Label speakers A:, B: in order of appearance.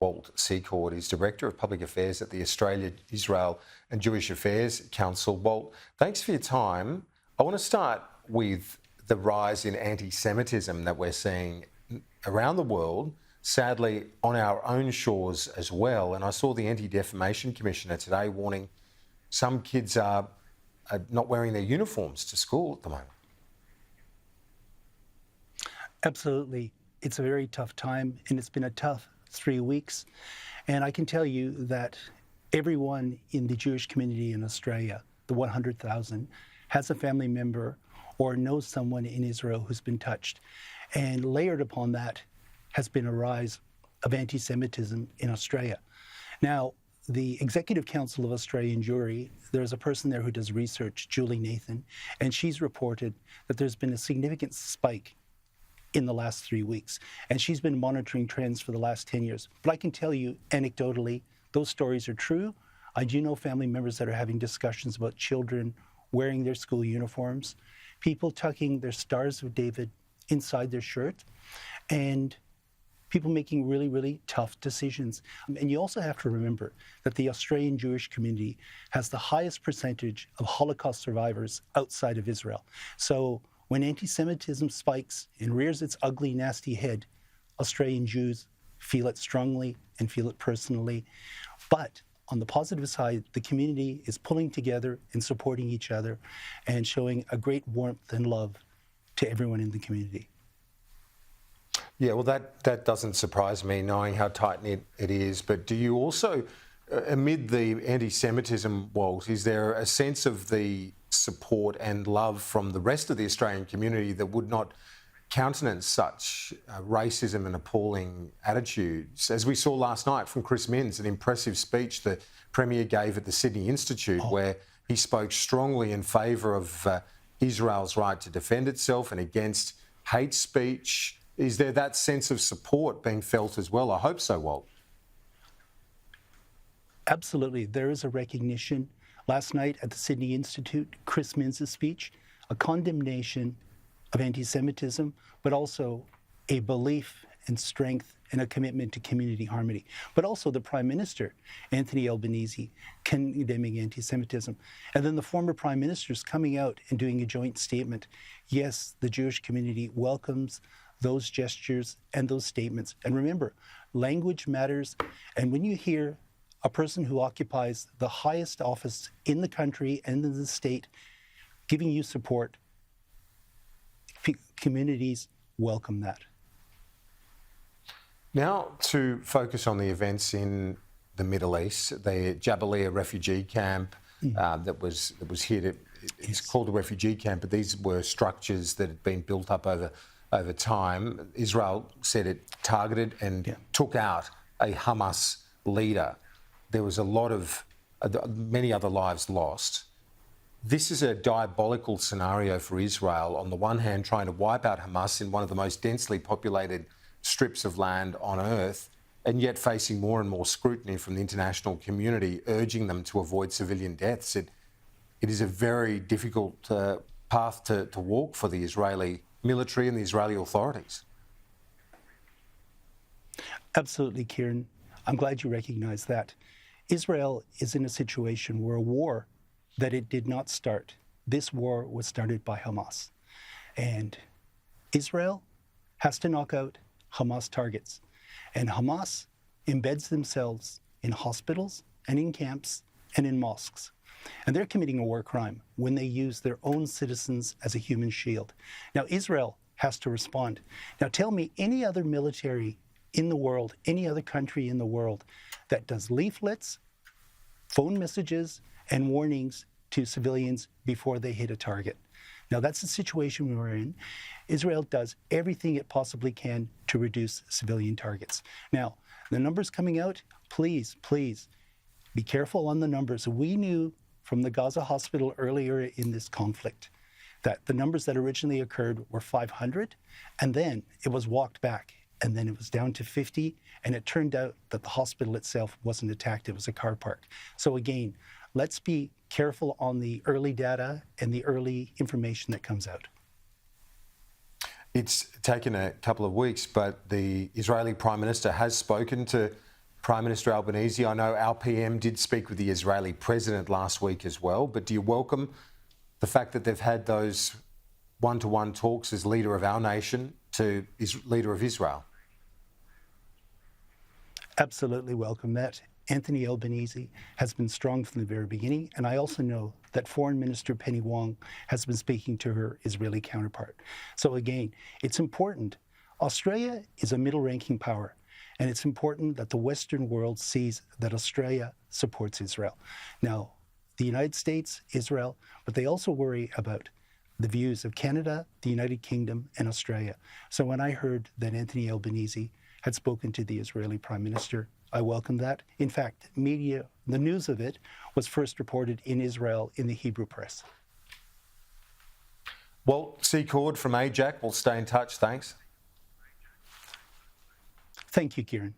A: Walt Secord is Director of Public Affairs at the Australia, Israel and Jewish Affairs Council. Walt, thanks for your time. I want to start with the rise in anti-Semitism that we're seeing around the world, sadly on our own shores as well. And I saw the Anti-Defamation Commissioner today warning some kids are not wearing their uniforms to school at the moment.
B: Absolutely. It's a very tough time, and it's been a tough 3 weeks. And I can tell you that everyone in the Jewish community in Australia, the 100,000, has a family member or knows someone in Israel who's been touched. And layered upon that has been a rise of anti-Semitism in Australia. Now, the Executive Council of Australian Jewry, there's a person there who does research, Julie Nathan, and she's reported that there's been a significant spike in the last 3 weeks. And she's been monitoring trends for the last 10 years. But I can tell you anecdotally, those stories are true. I do know family members that are having discussions about children wearing their school uniforms, people tucking their Stars of David inside their shirt, and people making really, really tough decisions. And you also have to remember that the Australian Jewish community has the highest percentage of Holocaust survivors outside of Israel. So when anti-Semitism spikes and rears its ugly, nasty head, Australian Jews feel it strongly and feel it personally. But on the positive side, the community is pulling together and supporting each other and showing a great warmth and love to everyone in the community.
A: Yeah, well, that doesn't surprise me, knowing how tight-knit it is. But do you also, amid the anti-Semitism, Walt, is there a sense of the support and love from the rest of the Australian community that would not countenance such racism and appalling attitudes? As we saw last night from Chris Minns, an impressive speech the Premier gave at the Sydney Institute, where he spoke strongly in favour of Israel's right to defend itself and against hate speech. Is there that sense of support being felt as well? I hope so, Walt.
B: Absolutely. There is a recognition. Last night at the Sydney Institute, Chris Minns' speech, a condemnation of anti-Semitism, but also a belief and strength and a commitment to community harmony. But also the Prime Minister, Anthony Albanese, condemning anti-Semitism. And then the former Prime Ministers coming out and doing a joint statement. Yes, the Jewish community welcomes those gestures and those statements. And remember, language matters. And when you hear a person who occupies the highest office in the country and in the state giving you support, communities welcome that. Now
A: to focus on the events in the Middle East, the Jabalia refugee camp that was hit. It's called a refugee camp, but these were structures that had been built up over time. Israel said it targeted and took out a Hamas leader. There was a lot of, many other lives lost. This is a diabolical scenario for Israel, on the one hand trying to wipe out Hamas in one of the most densely populated strips of land on earth, and yet facing more and more scrutiny from the international community, urging them to avoid civilian deaths. It is a very difficult path to walk for the Israeli military and the Israeli authorities.
B: Absolutely, Kieran. I'm glad you recognize that. Israel is in a situation where a war that it did not start. This war was started by Hamas. And Israel has to knock out Hamas targets. And Hamas embeds themselves in hospitals and in camps and in mosques. And they're committing a war crime when they use their own citizens as a human shield. Now, Israel has to respond. Now, tell me any other military in the world, any other country in the world that does leaflets, phone messages, and warnings to civilians before they hit a target. Now, that's the situation we're in. Israel does everything it possibly can to reduce civilian targets. Now, the numbers coming out, please be careful on the numbers. We knew from the Gaza hospital earlier in this conflict that the numbers that originally occurred were 500, and then it was walked back, and then it was down to 50, and it turned out that the hospital itself wasn't attacked, it was a car park. So again, let's be careful on the early data and the early information that comes out.
A: It's taken a couple of weeks, but the Israeli Prime Minister has spoken to Prime Minister Albanese. I know our PM did speak with the Israeli president last week as well, but do you welcome the fact that they've had those one-to-one talks as leader of our nation to leader of Israel?
B: Absolutely welcome that. Anthony Albanese has been strong from the very beginning, and I also know that Foreign Minister Penny Wong has been speaking to her Israeli counterpart. So again, it's important. Australia is a middle-ranking power, and it's important that the Western world sees that Australia supports Israel. Now, the United States, Israel, but they also worry about the views of Canada, the United Kingdom, and Australia. So when I heard that Anthony Albanese had spoken to the Israeli Prime Minister, I welcome that. In fact, the news of it was first reported in Israel in the Hebrew press.
A: Walt Secord from AIJAC. We'll stay in touch. Thanks.
B: Thank you, Kieran.